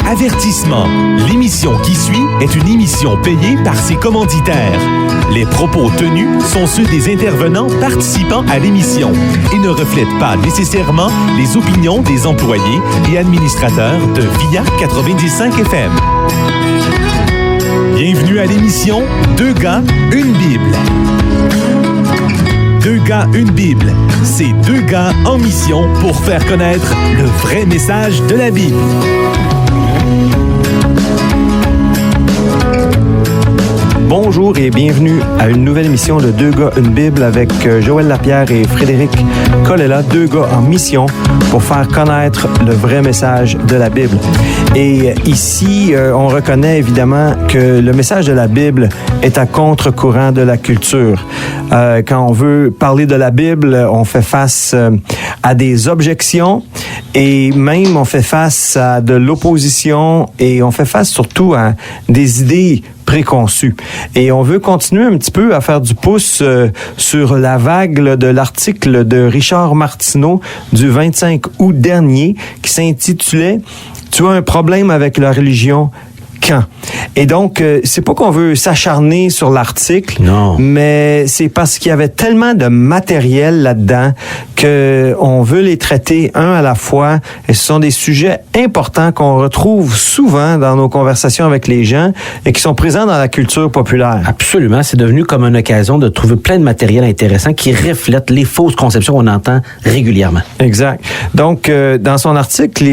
Avertissement. L'émission qui suit est une émission payée par ses commanditaires. Les propos tenus sont ceux des intervenants participant à l'émission et ne reflètent pas nécessairement les opinions des employés et administrateurs de VIA 95 FM. Bienvenue à l'émission Deux gars, une Bible. Deux gars, une Bible. C'est deux gars en mission pour faire connaître le vrai message de la Bible. Bonjour et bienvenue à une nouvelle émission de Deux gars, une Bible avec Joël Lapierre et Frédéric Colella, deux gars en mission pour faire connaître le vrai message de la Bible. Et ici, on reconnaît évidemment que le message de la Bible est à contre-courant de la culture. Quand on veut parler de la Bible, on fait face à des objections et même on fait face à de l'opposition et on fait face surtout à des idées préconçues. Et on veut continuer un petit peu à faire du pouce sur la vague de l'article de Richard Martineau du 25 août dernier qui s'intitulait « Tu as un problème avec la religion ?» Quand? Et donc, c'est pas qu'on veut s'acharner sur l'article, non, mais c'est parce qu'il y avait tellement de matériel là-dedans qu'on veut les traiter un à la fois. Et ce sont des sujets importants qu'on retrouve souvent dans nos conversations avec les gens et qui sont présents dans la culture populaire. Absolument. C'est devenu comme une occasion de trouver plein de matériel intéressant qui reflète les fausses conceptions qu'on entend régulièrement. Exact. Donc, dans son article,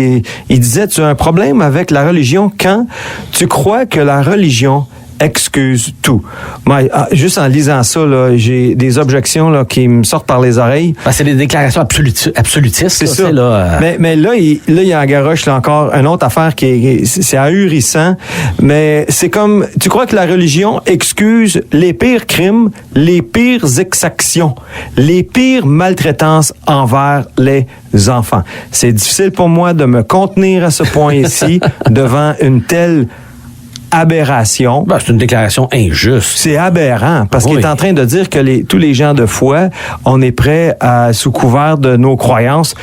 il disait « Tu as un problème avec la religion quand tu crois que la religion excuse tout. » Moi, juste en lisant ça, là, j'ai des objections là, qui me sortent par les oreilles. C'est des déclarations absolutistes. C'est ça. Mais là, il engaroche là, encore une autre affaire c'est ahurissant. Mais c'est comme, tu crois que la religion excuse les pires crimes, les pires exactions, les pires maltraitances envers les enfants. C'est difficile pour moi de me contenir à ce point-ci devant une telle aberration. C'est une déclaration injuste. C'est aberrant, parce qu'il est en train de dire que tous les gens de foi, on est prêt à, sous couvert de nos croyances,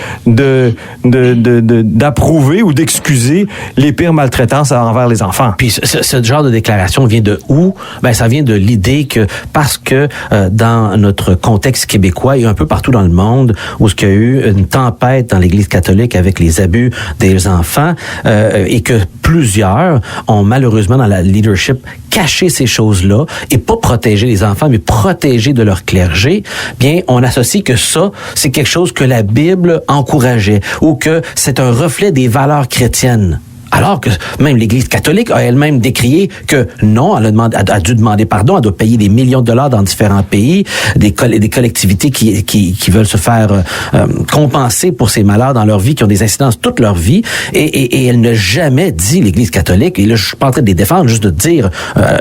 d'approuver ou d'excuser les pires maltraitances envers les enfants. Puis ce genre de déclaration vient de où? Ça vient de l'idée que parce que dans notre contexte québécois et un peu partout dans le monde, où il y a eu une tempête dans l'Église catholique avec les abus des enfants, et que plusieurs ont malheureusement dans la leadership caché ces choses-là et pas protéger les enfants, mais protéger de leur clergé, bien, on associe que ça, c'est quelque chose que la Bible encourageait ou que c'est un reflet des valeurs chrétiennes. Alors que même l'Église catholique a elle-même décrié que non, elle a dû demander pardon, elle doit payer des millions de dollars dans différents pays, des collectivités qui veulent se faire compenser pour ces malheurs dans leur vie, qui ont des incidences toute leur vie, et elle n'a jamais dit, l'Église catholique, et là je suis pas en train de les défendre, juste de dire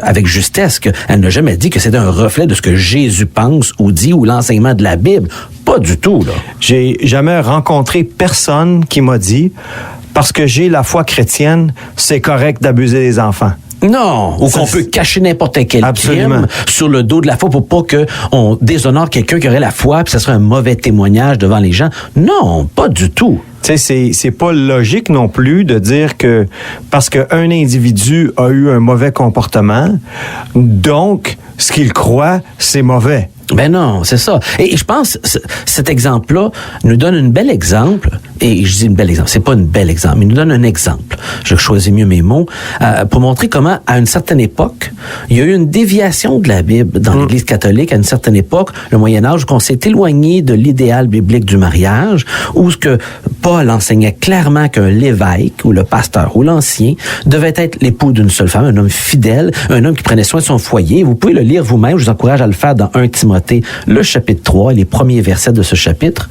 avec justesse qu'elle n'a jamais dit que c'était un reflet de ce que Jésus pense ou dit ou l'enseignement de la Bible. Pas du tout, là. J'ai jamais rencontré personne qui m'a dit parce que j'ai la foi chrétienne, c'est correct d'abuser des enfants. Non, ou qu'on peut cacher n'importe quel crime sur le dos de la foi pour pas qu'on déshonore quelqu'un qui aurait la foi puis ça serait un mauvais témoignage devant les gens. Non, pas du tout. Tu sais, c'est pas logique non plus de dire que parce qu'un individu a eu un mauvais comportement, donc ce qu'il croit, c'est mauvais. Ben non, c'est ça. Et je pense cet exemple-là nous donne un bel exemple. Et je dis un bel exemple, c'est pas un bel exemple, mais il nous donne un exemple. Je choisis mieux mes mots pour montrer comment, à une certaine époque, il y a eu une déviation de la Bible dans l'Église catholique. À une certaine époque, le Moyen Âge, qu'on s'est éloigné de l'idéal biblique du mariage, où ce que Paul enseignait clairement qu'un l'évêque ou le pasteur ou l'ancien devait être l'époux d'une seule femme, un homme fidèle, un homme qui prenait soin de son foyer. Vous pouvez le lire vous-même. Je vous encourage à le faire dans 1 Timothée, le chapitre 3, les premiers versets de ce chapitre.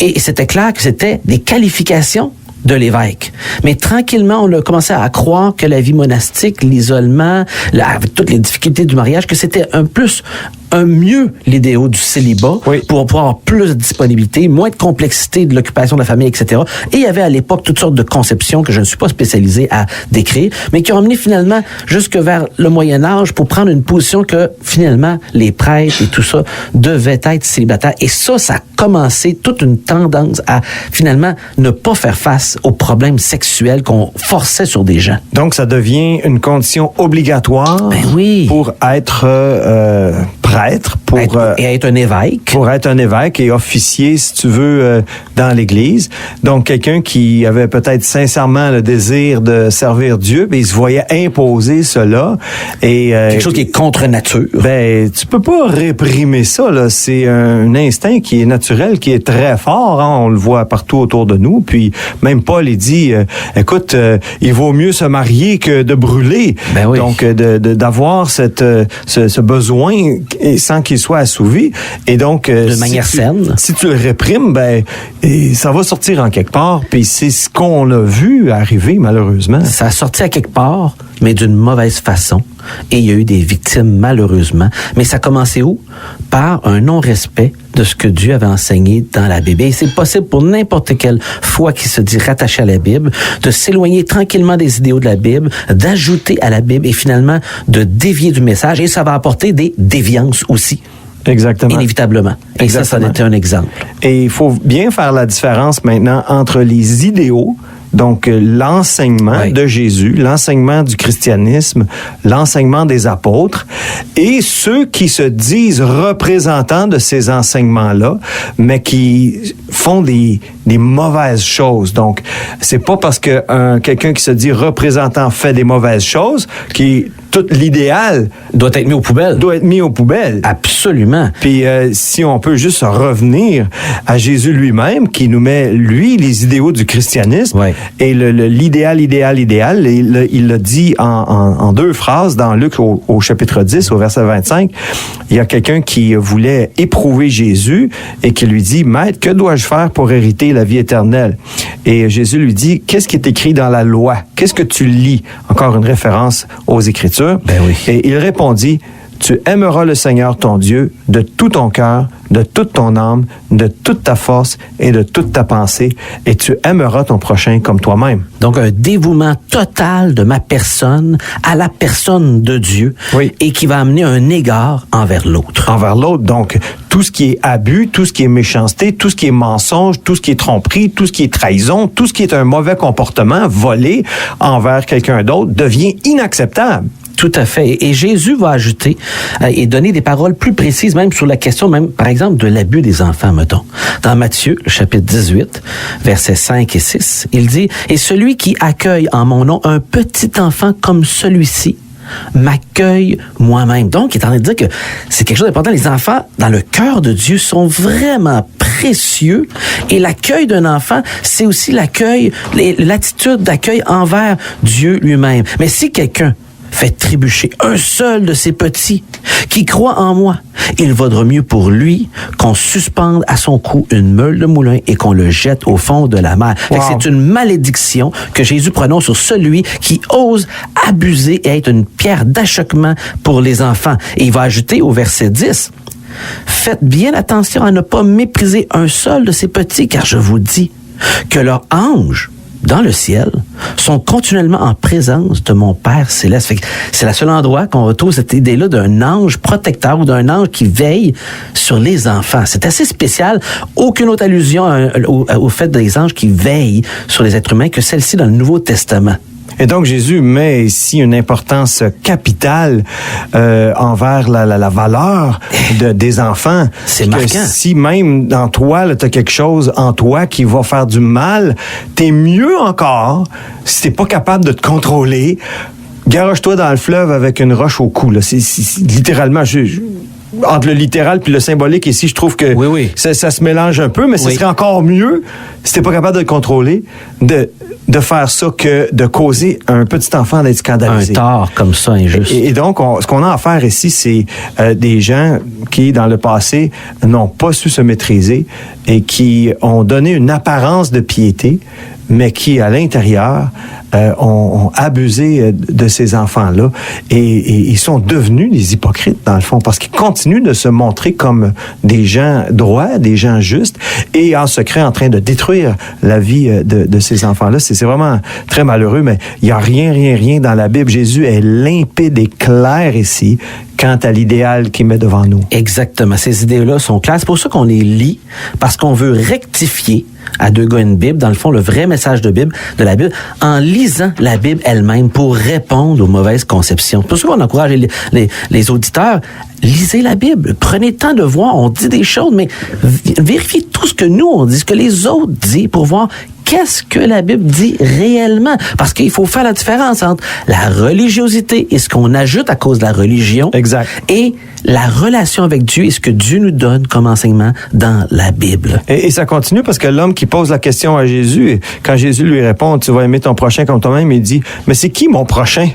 Et c'était clair que c'était des qualifications de l'évêque. Mais tranquillement, on a commencé à croire que la vie monastique, l'isolement, avec toutes les difficultés du mariage, que c'était un mieux l'idéal du célibat Oui. pour pouvoir avoir plus de disponibilité, moins de complexité de l'occupation de la famille, etc. Et il y avait à l'époque toutes sortes de conceptions que je ne suis pas spécialisé à décrire, mais qui ont amené finalement jusque vers le Moyen Âge pour prendre une position que finalement les prêtres et tout ça devaient être célibataires. Et ça a commencé toute une tendance à finalement ne pas faire face aux problèmes sexuels qu'on forçait sur des gens. Donc, ça devient une condition obligatoire Ben oui. pour être prêtre, Et être un évêque. pour être un évêque et officier, si tu veux, dans l'Église. Donc, quelqu'un qui avait peut-être sincèrement le désir de servir Dieu, ben, il se voyait imposer cela. Et, Quelque chose qui est contre nature. ben, tu peux pas réprimer ça, là. C'est un instinct qui est naturel, qui est très fort, hein. On le voit partout autour de nous. Puis, même Paul, il dit, écoute, il vaut mieux se marier que de brûler. Ben oui. Donc, d'avoir ce besoin sans qu'il soit assouvi. Et donc, de manière saine. Si tu le réprimes, ben, ça va sortir en quelque part. Puis c'est ce qu'on a vu arriver, malheureusement. Ça a sorti à quelque part, mais d'une mauvaise façon. Et il y a eu des victimes, malheureusement. Mais ça a commencé où? Par un non-respect de ce que Dieu avait enseigné dans la Bible. Et c'est possible pour n'importe quelle foi qui se dit rattachée à la Bible, de s'éloigner tranquillement des idéaux de la Bible, d'ajouter à la Bible et finalement de dévier du message. Et ça va apporter des déviances aussi. Exactement. Inévitablement. Et ça en était un exemple. Et il faut bien faire la différence maintenant entre les idéaux, donc l'enseignement Oui. de Jésus, l'enseignement du christianisme, l'enseignement des apôtres, et ceux qui se disent représentants de ces enseignements-là, mais qui font des mauvaises choses. Donc, c'est pas parce que quelqu'un qui se dit représentant fait des mauvaises choses qui tout l'idéal Doit être mis aux poubelles. doit être mis aux poubelles. Absolument. Puis si on peut juste revenir à Jésus lui-même, qui nous met, lui, les idéaux du christianisme, Ouais. et l'idéal, il l'a dit en deux phrases dans Luc au chapitre 10, au verset 25. Il y a quelqu'un qui voulait éprouver Jésus et qui lui dit, « Maître, que dois-je faire pour hériter la vie éternelle? » Et Jésus lui dit, « Qu'est-ce qui est écrit dans la loi? Qu'est-ce que tu lis? » Encore une référence aux Écritures. Ben oui. Et il répondit, « Tu aimeras le Seigneur ton Dieu de tout ton cœur, de toute ton âme, de toute ta force et de toute ta pensée, et tu aimeras ton prochain comme toi-même. » Donc, un dévouement total de ma personne à la personne de Dieu. Oui. Et qui va amener un égard envers l'autre. Envers l'autre, donc, tout ce qui est abus, tout ce qui est méchanceté, tout ce qui est mensonge, tout ce qui est tromperie, tout ce qui est trahison, tout ce qui est un mauvais comportement, volé envers quelqu'un d'autre, devient inacceptable. Tout à fait. Et Jésus va ajouter et donner des paroles plus précises, même sur la question, même, par exemple, de l'abus des enfants, mettons. Dans Matthieu, le chapitre 18, versets 5 et 6, il dit, « Et celui qui accueille en mon nom un petit enfant comme celui-ci, m'accueille moi-même. » Donc, il est en train de dire que c'est quelque chose d'important. Les enfants, dans le cœur de Dieu, sont vraiment précieux. Et l'accueil d'un enfant, c'est aussi l'attitude d'accueil envers Dieu lui-même. Mais si quelqu'un fait trébucher un seul de ces petits qui croient en moi, il vaudra mieux pour lui qu'on suspende à son cou une meule de moulin et qu'on le jette au fond de la mer. Fait que c'est une malédiction que Jésus prononce sur celui qui ose abuser et être une pierre d'achoppement pour les enfants. Et il va ajouter au verset 10, « Faites bien attention à ne pas mépriser un seul de ces petits, car je vous dis que leurs anges dans le ciel sont continuellement en présence de mon Père céleste. » Fait que c'est le seul endroit qu'on retrouve cette idée-là d'un ange protecteur ou d'un ange qui veille sur les enfants. C'est assez spécial. Aucune autre allusion au fait des anges qui veillent sur les êtres humains que celle-ci dans le Nouveau Testament. Et donc, Jésus met ici une importance capitale envers la valeur des enfants. C'est que marquant. Si même dans toi, tu as quelque chose en toi qui va faire du mal, t'es mieux encore si t'es pas capable de te contrôler. Garoche-toi dans le fleuve avec une roche au cou. Là. C'est littéralement... entre le littéral puis le symbolique ici, je trouve que Oui. ça se mélange un peu, mais ce serait encore mieux, si t'es pas capable de le contrôler, de faire ça que de causer un petit enfant d'être scandalisé. Un tort comme ça, injuste. Et donc, ce qu'on a à faire ici, c'est des gens qui, dans le passé, n'ont pas su se maîtriser et qui ont donné une apparence de piété, mais qui, à l'intérieur, ont abusé de ces enfants-là et ils sont devenus des hypocrites, dans le fond, parce qu'ils continuent de se montrer comme des gens droits, des gens justes, et en secret en train de détruire la vie de ces enfants-là. C'est vraiment très malheureux, mais il n'y a rien dans la Bible. Jésus est limpide et clair ici quant à l'idéal qu'il met devant nous. Exactement. Ces idées-là sont claires. C'est pour ça qu'on les lit, parce qu'on veut rectifier à Deux gars une Bible, dans le fond, le vrai message de la Bible, en lisant la Bible elle-même pour répondre aux mauvaises conceptions. C'est pour ça qu'on encourage les auditeurs, lisez la Bible, prenez le temps de voir, on dit des choses, mais vérifiez tout ce que nous on dit, ce que les autres disent pour voir qu'est-ce que la Bible dit réellement. Parce qu'il faut faire la différence entre la religiosité et ce qu'on ajoute à cause de la religion. Exact. Et la relation avec Dieu et ce que Dieu nous donne comme enseignement dans la Bible. Et ça continue parce que l'homme qui pose la question à Jésus, quand Jésus lui répond, tu vas aimer ton prochain comme toi-même, il dit, mais c'est qui mon prochain?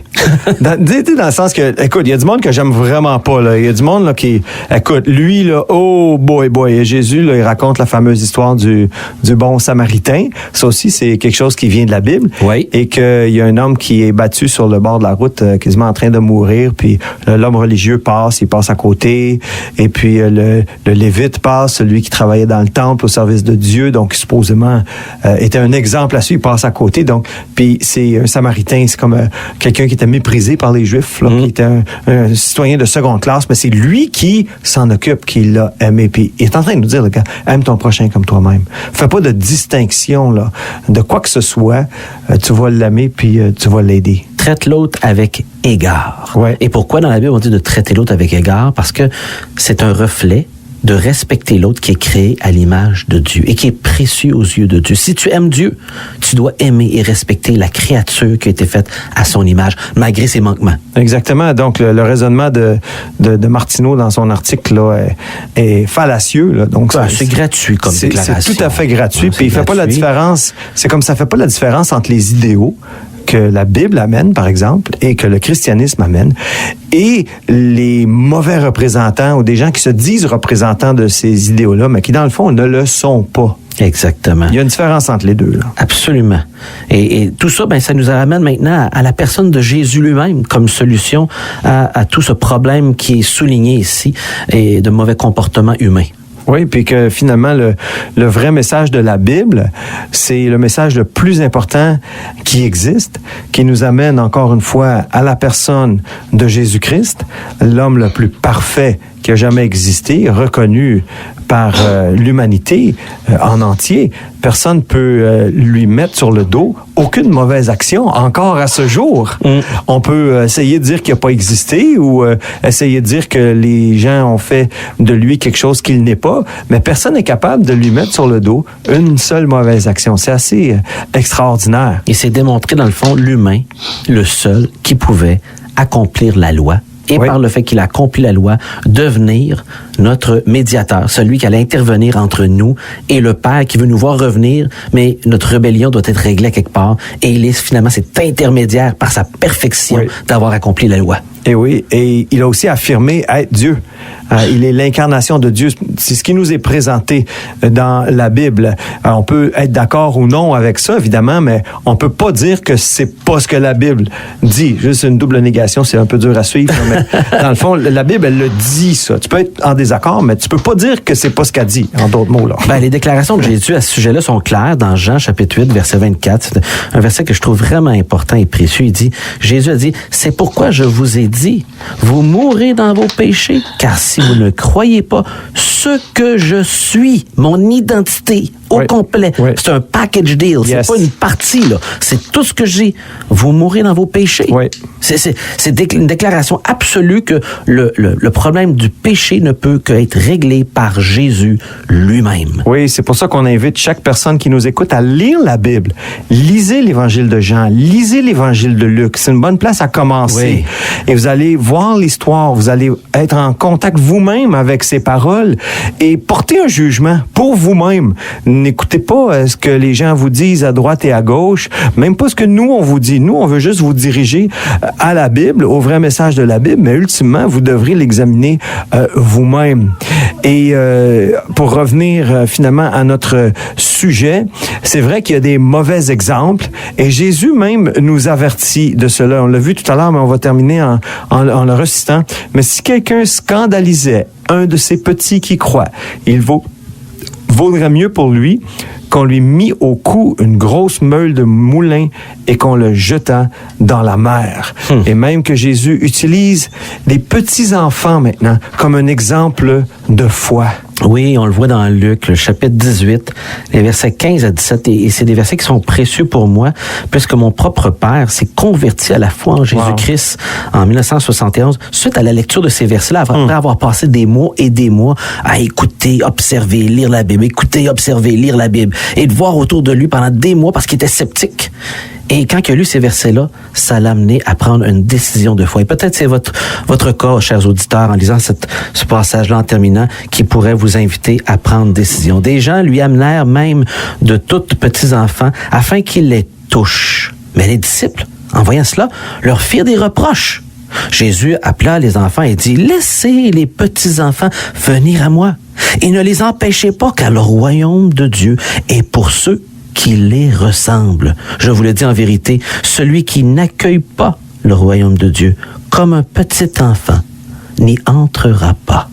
dans le sens que, écoute, il y a du monde que j'aime vraiment pas, là. Il y a du monde, là, qui, écoute, lui, là, oh boy, et Jésus, là, il raconte la fameuse histoire du bon Samaritain. Ça aussi, c'est quelque chose qui vient de la Bible. Oui. Et qu'il y a un homme qui est battu sur le bord de la route, quasiment en train de mourir, puis l'homme religieux passe, il passe à côté, et puis le Lévite passe, celui qui travaillait dans le temple au service de Dieu, donc supposément était un exemple à suivre, il passe à côté, donc, puis c'est un Samaritain, c'est comme quelqu'un qui était méprisé par les Juifs, là, qui était un citoyen de seconde classe, mais c'est lui qui s'en occupe, qui l'a aimé, puis il est en train de nous dire, là, aime ton prochain comme toi-même. Fais pas de distinction, là, de quoi que ce soit, tu vas l'aimer, puis tu vas l'aider. Traite l'autre avec égard. Ouais. Et pourquoi dans la Bible on dit de traiter l'autre avec égard? Parce que c'est un reflet de respecter l'autre qui est créé à l'image de Dieu et qui est précieux aux yeux de Dieu. Si tu aimes Dieu, tu dois aimer et respecter la créature qui a été faite à son image, malgré ses manquements. Exactement. Donc, le raisonnement de Martineau dans son article là, est fallacieux. Là. Donc, c'est gratuit comme déclaration. C'est tout à fait gratuit. Ouais, puis il fait pas la différence. C'est comme ça fait pas la différence entre les idéaux que la Bible amène, par exemple, et que le christianisme amène, et les mauvais représentants ou des gens qui se disent représentants de ces idéaux-là, mais qui, dans le fond, ne le sont pas. Exactement. Il y a une différence entre les deux. Là. Absolument. Et tout ça, ça nous ramène maintenant à la personne de Jésus lui-même comme solution à tout ce problème qui est souligné ici et de mauvais comportements humains. Oui, puis que finalement, le vrai message de la Bible, c'est le message le plus important qui existe, qui nous amène encore une fois à la personne de Jésus-Christ, l'homme le plus parfait qui a jamais existé, reconnu par l'humanité en entier. Personne ne peut lui mettre sur le dos aucune mauvaise action, encore à ce jour. On peut essayer de dire qu'il n'a pas existé ou essayer de dire que les gens ont fait de lui quelque chose qu'il n'est pas, mais personne n'est capable de lui mettre sur le dos une seule mauvaise action. C'est assez extraordinaire. Et c'est démontré, dans le fond, l'humain, le seul qui pouvait accomplir la loi. Et oui. Par le fait qu'il a accompli la loi, devenir notre médiateur, celui qui allait intervenir entre nous et le Père qui veut nous voir revenir, mais notre rébellion doit être réglée quelque part. Et il est finalement cet intermédiaire par sa perfection d'avoir accompli la loi. Et oui, et il a aussi affirmé être Dieu. Il est l'incarnation de Dieu. C'est ce qui nous est présenté dans la Bible. On peut être d'accord ou non avec ça, évidemment, mais on peut pas dire que c'est pas ce que la Bible dit. Juste une double négation, c'est un peu dur à suivre. Mais dans le fond, la Bible, elle le dit, ça. Tu peux être en désaccord, mais tu peux pas dire que c'est pas ce qu'elle dit, en d'autres mots, là. Les déclarations de Jésus à ce sujet-là sont claires dans Jean, chapitre 8, verset 24. C'est un verset que je trouve vraiment important et précieux. Il dit, Jésus a dit, c'est pourquoi je vous ai dit, vous mourrez dans vos péchés, car si vous ne croyez pas ce que je suis, mon identité au complet, c'est un package deal, c'est pas une partie, là. C'est tout ce que j'ai. Vous mourrez dans vos péchés. C'est une déclaration absolue que le problème du péché ne peut qu'être réglé par Jésus lui-même. Oui, c'est pour ça qu'on invite chaque personne qui nous écoute à lire la Bible. Lisez l'Évangile de Jean, lisez l'Évangile de Luc. C'est une bonne place à commencer. Et vous allez voir l'histoire, vous allez être en contact vous-même avec ces paroles et porter un jugement pour vous-même. N'écoutez pas ce que les gens vous disent à droite et à gauche, même pas ce que nous, on vous dit. Nous, on veut juste vous diriger à la Bible, au vrai message de la Bible, mais ultimement, vous devrez l'examiner vous-même. Et pour revenir finalement à notre sujet, c'est vrai qu'il y a des mauvais exemples et Jésus même nous avertit de cela. On l'a vu tout à l'heure, mais on va terminer en le recitant. Mais si quelqu'un scandalisait un de ces petits qui croient, il vaudrait mieux pour lui qu'on lui mit au cou une grosse meule de moulin et qu'on le jetât dans la mer. Et même que Jésus utilise les petits-enfants maintenant comme un exemple de foi. Oui, on le voit dans Luc, le chapitre 18, les versets 15 à 17, et c'est des versets qui sont précieux pour moi, puisque mon propre père s'est converti à la foi en Jésus-Christ en 1971, suite à la lecture de ces versets-là, après avoir passé des mois et des mois à écouter, observer, lire la Bible, écouter, observer, lire la Bible, et de voir autour de lui pendant des mois parce qu'il était sceptique. Et quand il a lu ces versets-là, ça l'a amené à prendre une décision de foi. Et peut-être c'est votre cas, chers auditeurs, en lisant ce passage-là en terminant, qui pourrait vous inviter à prendre une décision. Des gens lui amenèrent même de tous petits enfants afin qu'il les touche. Mais les disciples, en voyant cela, leur firent des reproches. Jésus appela les enfants et dit, « Laissez les petits enfants venir à moi et ne les empêchez pas, car le royaume de Dieu est pour ceux qui les ressemblent. Je vous le dis en vérité, celui qui n'accueille pas le royaume de Dieu comme un petit enfant n'y entrera pas. »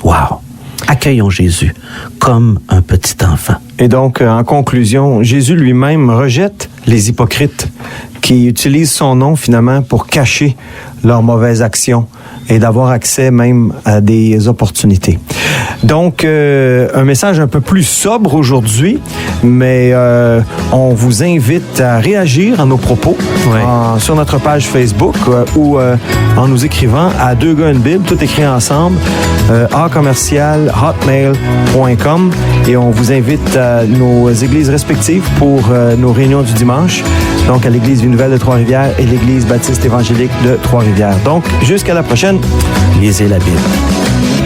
Wow! Accueillons Jésus comme un petit enfant. Et donc, en conclusion, Jésus lui-même rejette les hypocrites qui utilisent son nom finalement pour cacher leurs mauvaises actions et d'avoir accès même à des opportunités. Donc, un message un peu plus sobre aujourd'hui, mais on vous invite à réagir à nos propos sur notre page Facebook ou en nous écrivant à 2 gars une Bible, tout écrit ensemble, @hotmail.com, et on vous invite à nos églises respectives pour nos réunions du dimanche, donc à l'Église Vie Nouvelle de Trois-Rivières et l'Église Baptiste évangélique de Trois-Rivières. Donc, jusqu'à la prochaine. Lisez la Bible.